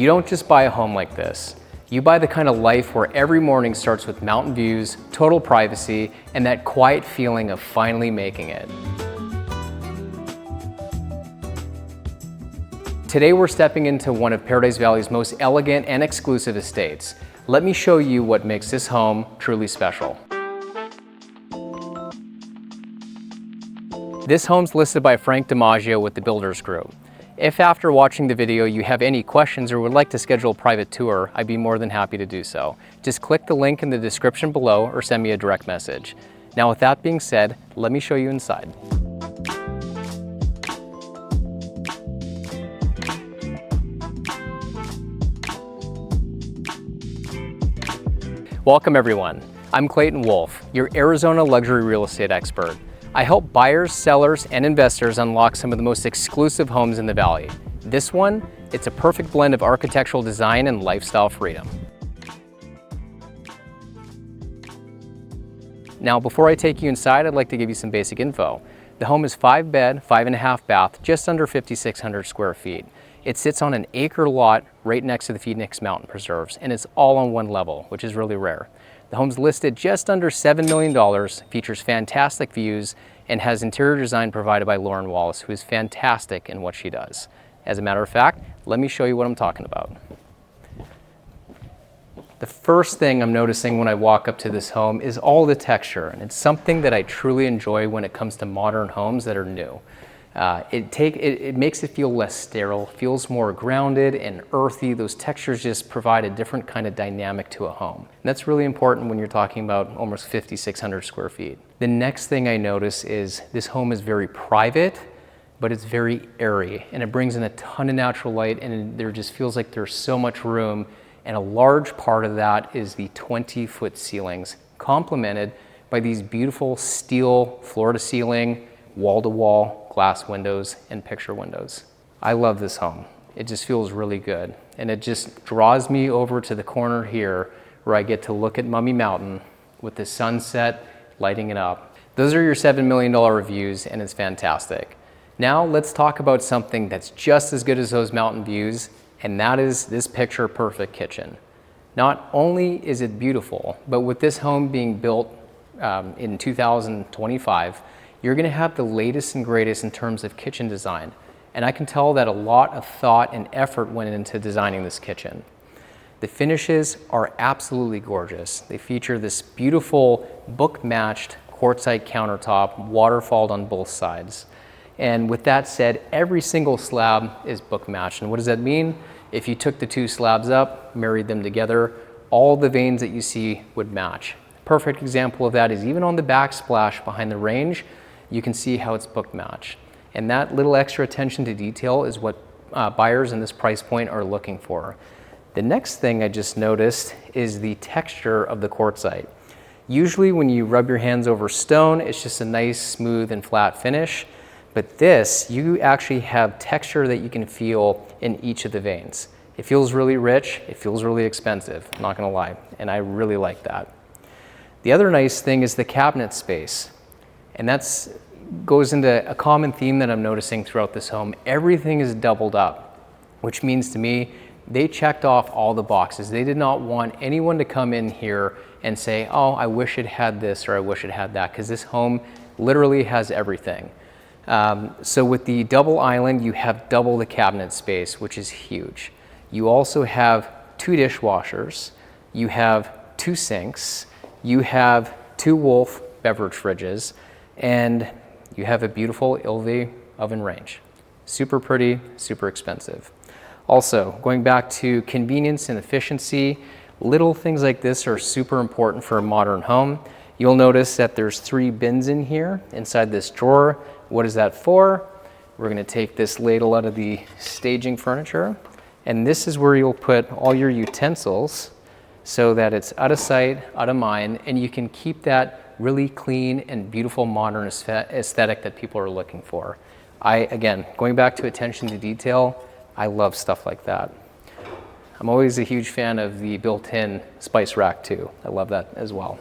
You don't just buy a home like this. You buy the kind of life where every morning starts with mountain views, total privacy, and that quiet feeling of finally making it. Today we're stepping into one of Paradise Valley's most elegant and exclusive estates. Let me show you what makes this home truly special. This home's listed by Frank DiMaggio with the Builders Group. If after watching the video you have any questions or would like to schedule a private tour, I'd be more than happy to do so. Just click the link in the description below or send me a direct message. Now with that being said, let me show you inside. Welcome everyone. I'm Clayton Wolf, your Arizona luxury real estate expert. I help buyers, sellers, and investors unlock some of the most exclusive homes in the Valley. This one, it's a perfect blend of architectural design and lifestyle freedom. Now, before I take you inside, I'd like to give you some basic info. The home is 5-bed, 5.5 bath, just under 5,600 square feet. It sits on an acre lot right next to the Phoenix Mountain Preserves, and it's all on one level, which is really rare. The home's listed just under $7 million, features fantastic views, and has interior design provided by Lauren Wallace, who is fantastic in what she does. As a matter of fact, let me show you what I'm talking about. The first thing I'm noticing when I walk up to this home is all the texture, and it's something that I truly enjoy when it comes to modern homes that are new. It makes it feel less sterile, feels more grounded and earthy. Those textures just provide a different kind of dynamic to a home. And that's really important when you're talking about almost 5,600 square feet. The next thing I notice is this home is very private, but it's very airy, and it brings in a ton of natural light, and there just feels like there's so much room. And a large part of that is the 20-foot ceilings, complemented by these beautiful steel floor-to-ceiling, wall-to-wall glass windows and picture windows. I love this home. It just feels really good. And it just draws me over to the corner here where I get to look at Mummy Mountain with the sunset lighting it up. Those are your $7 million reviews, and it's fantastic. Now let's talk about something that's just as good as those mountain views, and that is this picture perfect kitchen. Not only is it beautiful, but with this home being built in 2025, you're gonna have the latest and greatest in terms of kitchen design. And I can tell that a lot of thought and effort went into designing this kitchen. The finishes are absolutely gorgeous. They feature this beautiful book-matched quartzite countertop, waterfalled on both sides. And with that said, every single slab is book-matched. And what does that mean? If you took the two slabs up, married them together, all the veins that you see would match. Perfect example of that is even on the backsplash behind the range, you can see how it's book matched. And that little extra attention to detail is what buyers in this price point are looking for. The next thing I just noticed is the texture of the quartzite. Usually when you rub your hands over stone, it's just a nice, smooth, and flat finish. But this, you actually have texture that you can feel in each of the veins. It feels really rich, it feels really expensive, I'm not gonna lie, and I really like that. The other nice thing is the cabinet space. And that goes into a common theme that I'm noticing throughout this home. Everything is doubled up, which means to me, they checked off all the boxes. They did not want anyone to come in here and say, oh, I wish it had this or I wish it had that, because this home literally has everything. So with the double island, you have double the cabinet space, which is huge. You also have 2 dishwashers, you have 2 sinks, you have 2 Wolf beverage fridges, and you have a beautiful Ilve oven range. Super pretty, super expensive. Also, going back to convenience and efficiency, little things like this are super important for a modern home. You'll notice that there's 3 bins in here inside this drawer. What is that for? We're gonna take this ladle out of the staging furniture, and this is where you'll put all your utensils so that it's out of sight, out of mind, and you can keep that really clean and beautiful modern aesthetic that people are looking for. Again, going back to attention to detail, I love stuff like that. I'm always a huge fan of the built-in spice rack too. I love that as well.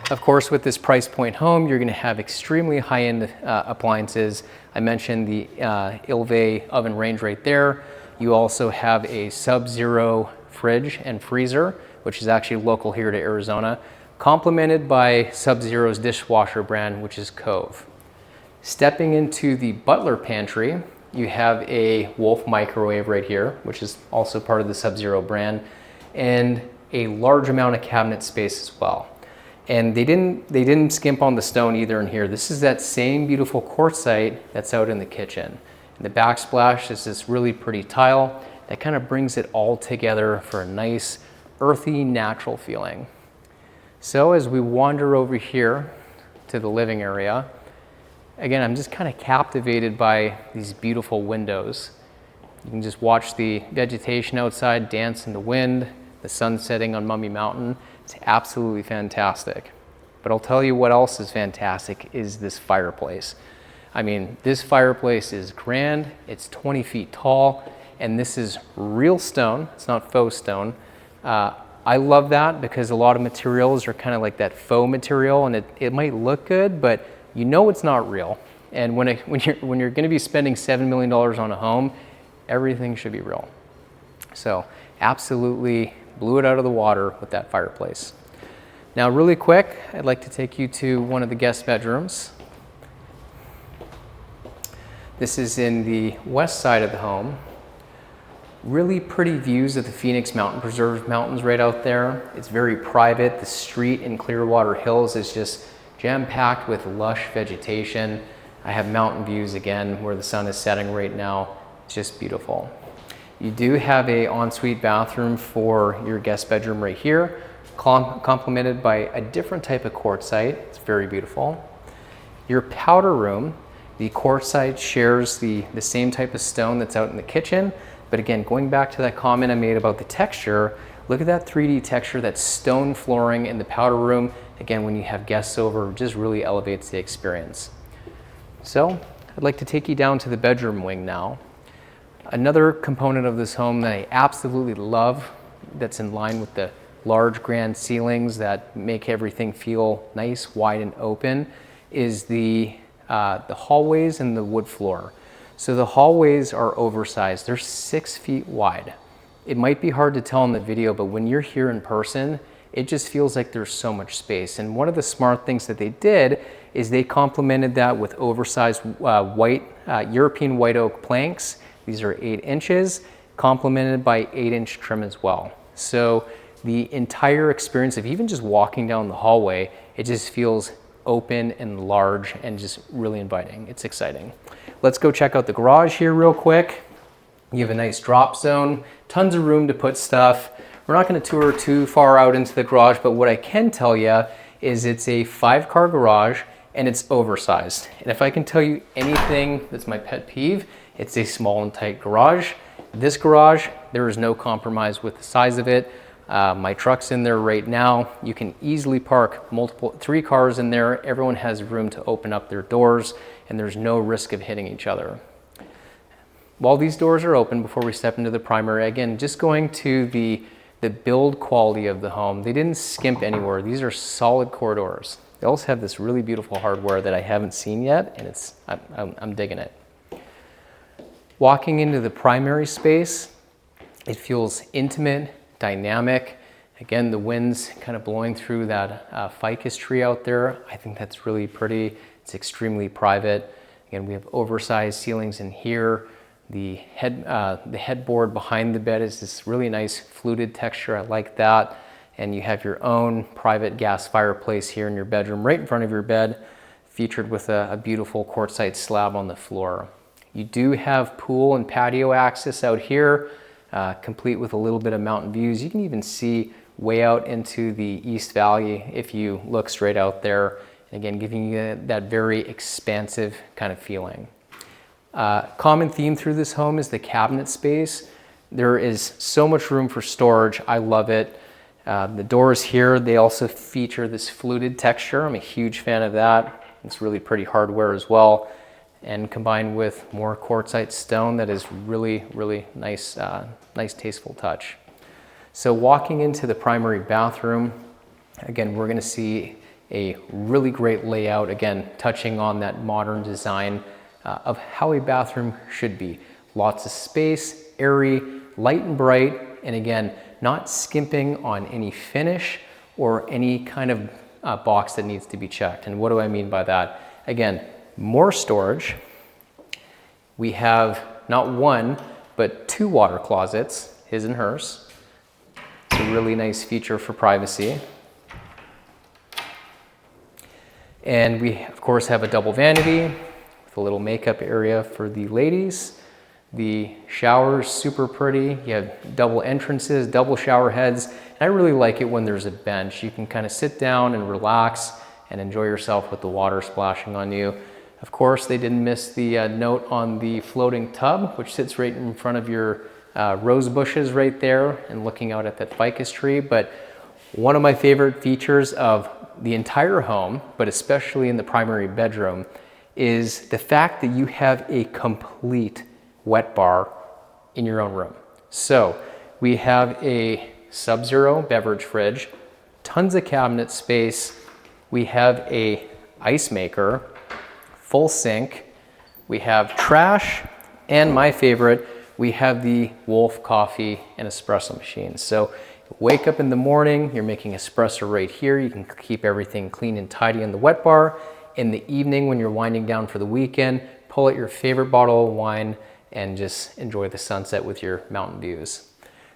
Of course, with this price point home, you're gonna have extremely high-end appliances. I mentioned the Ilve oven range right there. You also have a Sub-Zero fridge and freezer, which is actually local here to Arizona, complemented by Sub-Zero's dishwasher brand, which is Cove. Stepping into the butler pantry, you have a Wolf microwave right here, which is also part of the Sub-Zero brand, and a large amount of cabinet space as well. And they didn't skimp on the stone either in here. This is that same beautiful quartzite that's out in the kitchen. And the backsplash is this really pretty tile that kind of brings it all together for a nice, earthy, natural feeling. So as we wander over here to the living area, again, I'm just kind of captivated by these beautiful windows. You can just watch the vegetation outside dance in the wind, the sun setting on Mummy Mountain. It's absolutely fantastic. But I'll tell you what else is fantastic is this fireplace. I mean, this fireplace is grand, it's 20 feet tall, and this is real stone, it's not faux stone. I love that because a lot of materials are kind of like that faux material, and it might look good, but you know it's not real. And when you're gonna be spending $7 million on a home, everything should be real. So absolutely blew it out of the water with that fireplace. Now really quick, I'd like to take you to one of the guest bedrooms. This is in the west side of the home. Really pretty views of the Phoenix Mountain Preserve Mountains right out there. It's very private. The street in Clearwater Hills is just jam-packed with lush vegetation. I have mountain views again where the sun is setting right now. It's just beautiful. You do have a ensuite bathroom for your guest bedroom right here, complemented by a different type of quartzite. It's very beautiful. Your powder room, the quartzite shares the same type of stone that's out in the kitchen. But again, going back to that comment I made about the texture, look at that 3D texture, that stone flooring in the powder room. Again, when you have guests over, it just really elevates the experience. So I'd like to take you down to the bedroom wing now. Another component of this home that I absolutely love, that's in line with the large grand ceilings that make everything feel nice, wide, and open, is the hallways and the wood floor. So the hallways are oversized. They're 6 feet wide. It might be hard to tell in the video, but when you're here in person, it just feels like there's so much space. And one of the smart things that they did is they complemented that with oversized European white oak planks. These are 8 inches, complemented by 8-inch trim as well. So the entire experience of even just walking down the hallway, it just feels open and large and just really inviting. It's exciting. Let's go check out the garage here real quick. You have a nice drop zone, tons of room to put stuff. We're not going to tour too far out into the garage, but what I can tell you is it's a 5-car garage and it's oversized. And if I can tell you anything that's my pet peeve, it's a small and tight garage. This garage, there is no compromise with the size of it. My truck's in there right now. You can easily park 3 cars in there. Everyone has room to open up their doors and there's no risk of hitting each other. While these doors are open, before we step into the primary, again, just going to the build quality of the home, they didn't skimp anywhere. These are solid corridors. They also have this really beautiful hardware that I haven't seen yet, and I'm digging it. Walking into the primary space, it feels intimate, dynamic. Again, the wind's kind of blowing through that ficus tree out there. I think that's really pretty. It's extremely private. Again, we have oversized ceilings in here. The headboard behind the bed is this really nice fluted texture. I like that. And you have your own private gas fireplace here in your bedroom, right in front of your bed, featured with a beautiful quartzite slab on the floor. You do have pool and patio access out here, complete with a little bit of mountain views. You can even see way out into the East Valley if you look straight out there. And again, giving you that very expansive kind of feeling. Common theme through this home is the cabinet space. There is so much room for storage. I love it. The doors here, they also feature this fluted texture. I'm a huge fan of that. It's really pretty hardware as well. And combined with more quartzite stone, that is really, really nice, nice tasteful touch. So walking into the primary bathroom, again, we're gonna see a really great layout, again, touching on that modern design of how a bathroom should be. Lots of space, airy, light and bright, and again, not skimping on any finish or any kind of box that needs to be checked. And what do I mean by that? Again, more storage. We have not one, but 2 water closets, his and hers. It's a really nice feature for privacy. And we, of course, have a double vanity with a little makeup area for the ladies. The shower's super pretty. You have double entrances, double shower heads. And I really like it when there's a bench. You can kind of sit down and relax and enjoy yourself with the water splashing on you. Of course, they didn't miss the note on the floating tub, which sits right in front of your rose bushes right there and looking out at that ficus tree. But one of my favorite features of the entire home, but especially in the primary bedroom, is the fact that you have a complete wet bar in your own room. So we have a sub-zero beverage fridge, tons of cabinet space. We have a ice maker, full sink. We have trash, and my favorite, we have the Wolf coffee and espresso machine. So wake up in the morning, you're making espresso right here. You can keep everything clean and tidy in the wet bar. In the evening, when you're winding down for the weekend, pull out your favorite bottle of wine and just enjoy the sunset with your mountain views.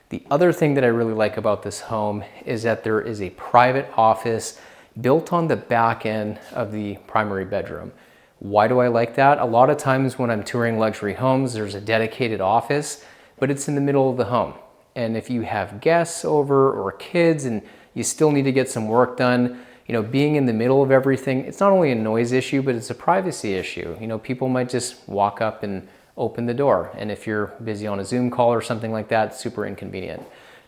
The other thing that I really like about this home is that there is a private office built on the back end of the primary bedroom. Why do I like that? A lot of times when I'm touring luxury homes, there's a dedicated office, but it's in the middle of the home. And if you have guests over or kids and you still need to get some work done, you know, being in the middle of everything, it's not only a noise issue, but it's a privacy issue. You know, people might just walk up and open the door. And if you're busy on a Zoom call or something like that, it's super inconvenient.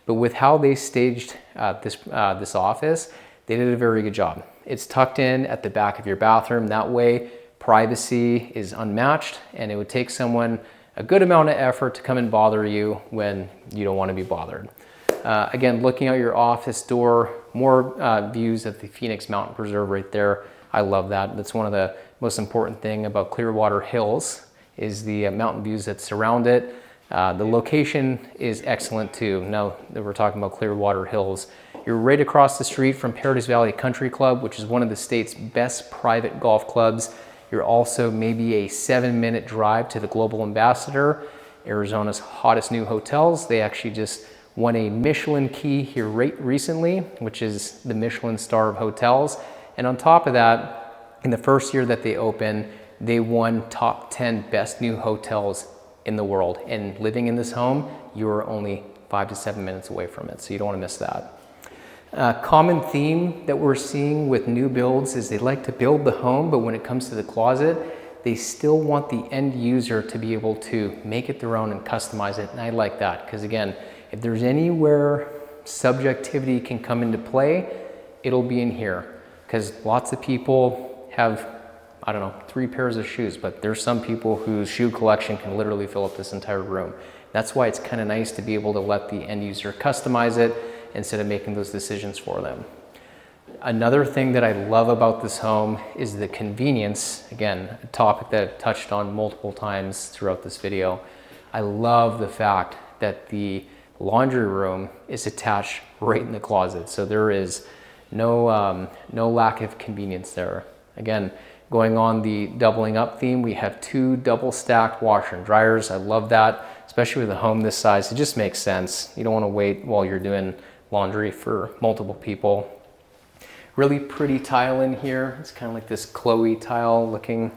But with how they staged this office, they did a very good job. It's tucked in at the back of your bathroom. That way, privacy is unmatched, and it would take someone a good amount of effort to come and bother you when you don't want to be bothered. Again, looking out your office door, more views of the Phoenix Mountain Preserve right there. I love that. That's one of the most important thing about Clearwater Hills is the mountain views that surround it. The location is excellent too. Now that we're talking about Clearwater Hills, you're right across the street from Paradise Valley Country Club, which is one of the state's best private golf clubs. You're also maybe a 7-minute drive to the Global Ambassador, Arizona's hottest new hotels. They actually just won a Michelin key here recently, which is the Michelin star of hotels. And on top of that, in the first year that they opened, they won top 10 best new hotels in the world. And living in this home, you are only 5 to 7 minutes away from it, so you don't want to miss that. Common theme that we're seeing with new builds is they like to build the home, but when it comes to the closet, they still want the end user to be able to make it their own and customize it. And I like that because, again, if there's anywhere subjectivity can come into play, it'll be in here. Because lots of people have, I don't know, 3 pairs of shoes, but there's some people whose shoe collection can literally fill up this entire room. That's why it's kind of nice to be able to let the end user customize it instead of making those decisions for them. Another thing that I love about this home is the convenience. Again, a topic that I've touched on multiple times throughout this video. I love the fact that the laundry room is attached right in the closet. So there is no lack of convenience there. Again, going on the doubling up theme, we have 2 double stacked washer and dryers. I love that, especially with a home this size. It just makes sense. You don't want to wait while you're doing laundry for multiple people. Really pretty tile in here. It's kind of like this Chloe tile looking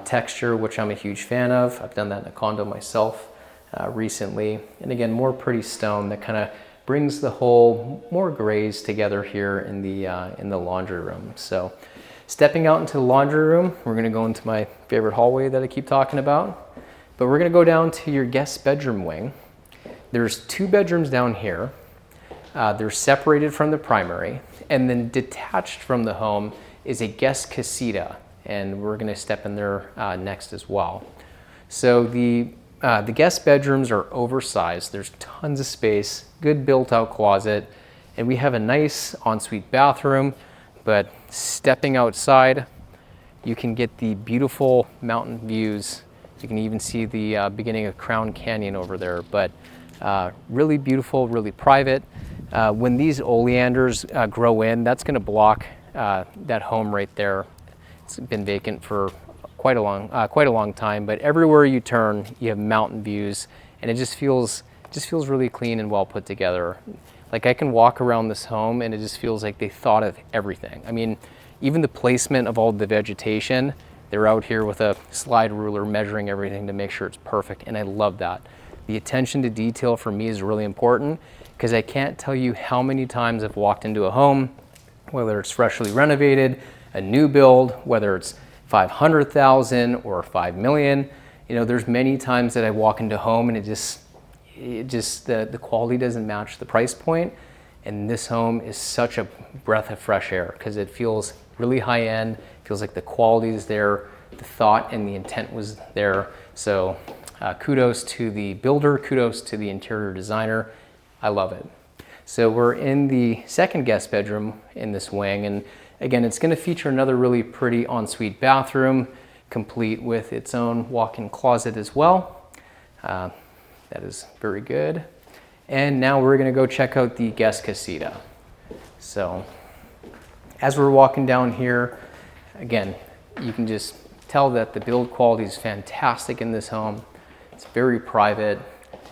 texture, which I'm a huge fan of. I've done that in a condo myself recently. And again, more pretty stone that kind of brings the whole more grays together here in the laundry room. So stepping out into the laundry room, we're going to go into my favorite hallway that I keep talking about. But we're going to go down to your guest bedroom wing. There's 2 bedrooms down here. They're separated from the primary, and then detached from the home is a guest casita, and we're going to step in there next as well. So the guest bedrooms are oversized. There's tons of space, good built-out closet, and we have a nice ensuite bathroom. But stepping outside, you can get the beautiful mountain views You can even see the beginning of Crown Canyon over there, but really beautiful, really private. When these oleanders grow in, that's going to block that home right there. It's been vacant for quite a long time, but everywhere you turn, you have mountain views, and it just feels really clean and well put together. Like, I can walk around this home and it just feels like they thought of everything. I mean, even the placement of all the vegetation, they're out here with a slide ruler measuring everything to make sure it's perfect, and I love that. The attention to detail for me is really important, because I can't tell you how many times I've walked into a home, whether it's freshly renovated, a new build, whether it's 500,000 or 5 million. You know, there's many times that I walk into a home and the quality doesn't match the price point. And this home is such a breath of fresh air, because it feels really high end, feels like the quality is there, the thought and the intent was there. So kudos to the builder, kudos to the interior designer. I love it. So we're in the second guest bedroom in this wing, and again, it's going to feature another really pretty ensuite bathroom, complete with its own walk-in closet as well. That is very good. And now we're going to go check out the guest casita. So as we're walking down here, again, you can just tell that the build quality is fantastic in this home. It's very private.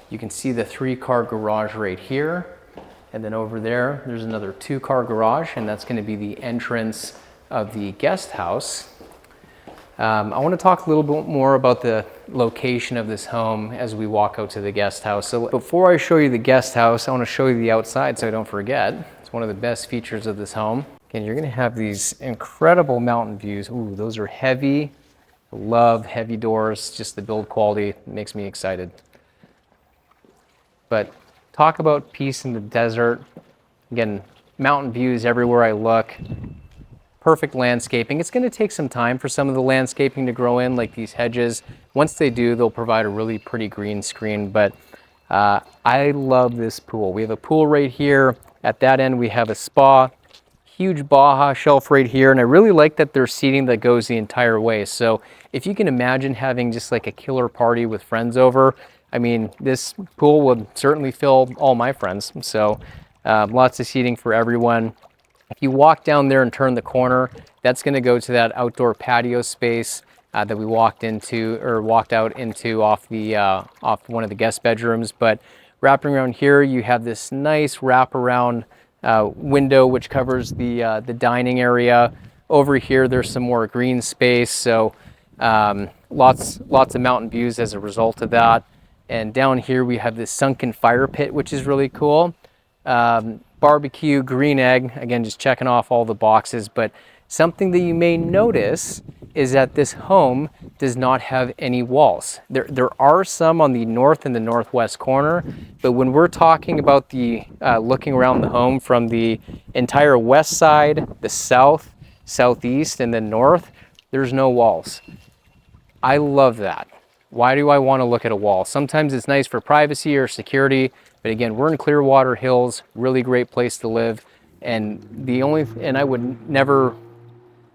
You can see the 3-car garage right here. And then over there, there's another 2-car garage, and that's going to be the entrance of the guest house. I want to talk a little bit more about the location of this home as we walk out to the guest house. So before I show you the guest house, I want to show you the outside so I don't forget. It's one of the best features of this home. Again, you're going to have these incredible mountain views. Ooh, those are heavy. I love heavy doors. Just the build quality makes me excited. But talk about peace in the desert. Again, mountain views everywhere I look. Perfect landscaping. It's going to take some time for some of the landscaping to grow in, like these hedges. Once they do, they'll provide a really pretty green screen. But I love this pool. We have a pool right here. At that end, we have a spa. Huge Baja shelf right here. And I really like that there's seating that goes the entire way. So if you can imagine having just like a killer party with friends over, I mean, this pool would certainly fill all my friends. So lots of seating for everyone. If you walk down there and turn the corner, that's going to go to that outdoor patio space that we walked out into off one of the guest bedrooms. But wrapping around here, you have this nice wraparound window which covers the dining area. Over here, there's some more green space, so lots of mountain views as a result of that. And down here, we have this sunken fire pit, which is really cool. Barbecue, green egg, again, just checking off all the boxes. But something that you may notice is that this home does not have any walls. There are some on the north and the northwest corner, but when we're talking about the looking around the home from the entire west side, the south, southeast, and then north, there's no walls. I love that. Why do I want to look at a wall? Sometimes it's nice for privacy or security, but again, we're in Clearwater Hills, really great place to live. And I would never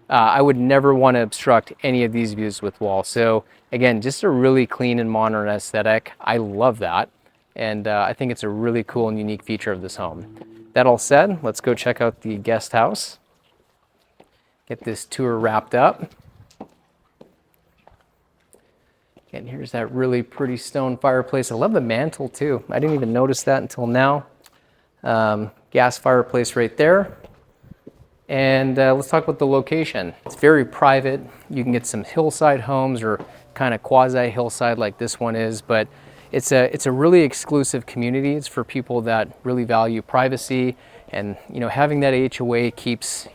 want to obstruct any of these views with walls. So again, just a really clean and modern aesthetic. I love that. And I think it's a really cool and unique feature of this home. That all said, let's go check out the guest house. Get this tour wrapped up. And here's that really pretty stone fireplace. I love the mantle too. I didn't even notice that until now. Gas fireplace right there. And let's talk about the location. It's very private. You can get some hillside homes or kind of quasi hillside like this one is, but it's a really exclusive community. It's for people that really value privacy, and having that HOA keeps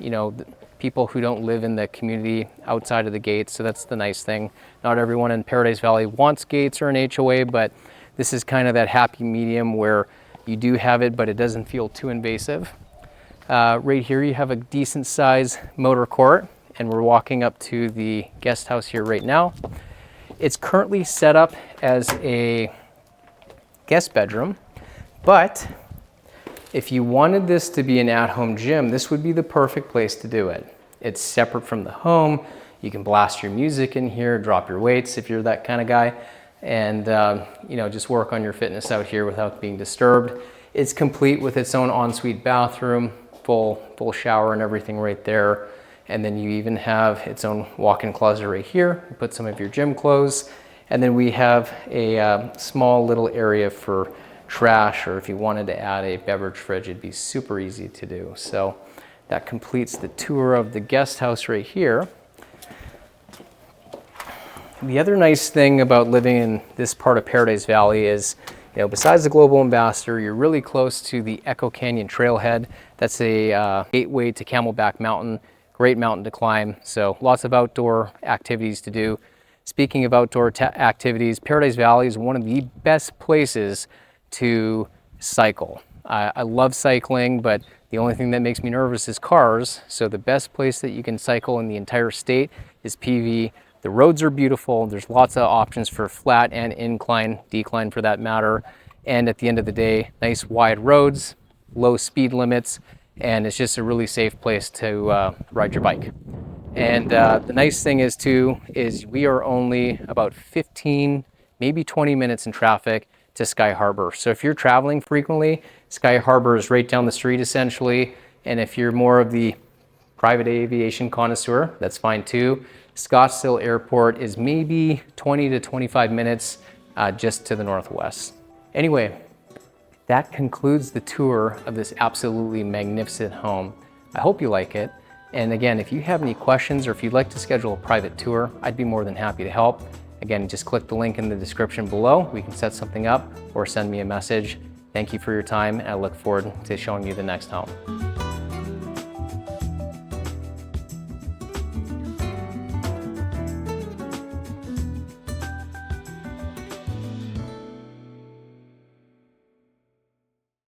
people who don't live in the community outside of the gates. So that's the nice thing. Not everyone in Paradise Valley wants gates or an HOA, but this is kind of that happy medium where you do have it, but it doesn't feel too invasive. Right here, you have a decent size motor court, and we're walking up to the guest house here right now. It's currently set up as a guest bedroom, but if you wanted this to be an at-home gym, this would be the perfect place to do it. It's separate from the home. You can blast your music in here, drop your weights if you're that kind of guy, and you know, just work on your fitness out here without being disturbed. It's complete with its own ensuite bathroom, full shower and everything right there. And then you even have its own walk-in closet right here. You put some of your gym clothes. And then we have a small little area for trash, or if you wanted to add a beverage fridge, it'd be super easy to do. So that completes the tour of the guest house right here. The other nice thing about living in this part of Paradise Valley is, you know, besides the Global Ambassador, you're really close to the Echo Canyon Trailhead. That's a gateway to Camelback Mountain. Great mountain to climb, so lots of outdoor activities to do. Speaking of outdoor activities, Paradise Valley is one of the best places to cycle. I love cycling, but the only thing that makes me nervous is cars. So the best place that you can cycle in the entire state is PV. The roads are beautiful. There's lots of options for flat and incline, decline for that matter. And at the end of the day, nice wide roads, low speed limits, and it's just a really safe place to ride your bike. And the nice thing is too, is we are only about 15, maybe 20 minutes in traffic to Sky Harbor. So if you're traveling frequently, Sky Harbor is right down the street essentially. And if you're more of the private aviation connoisseur, that's fine too. Scottsdale Airport is maybe 20 to 25 minutes just to the northwest. Anyway, that concludes the tour of this absolutely magnificent home. I hope you like it. And again, if you have any questions or if you'd like to schedule a private tour, I'd be more than happy to help. Again, just click the link in the description below. We can set something up or send me a message. Thank you for your time, and I look forward to showing you the next home.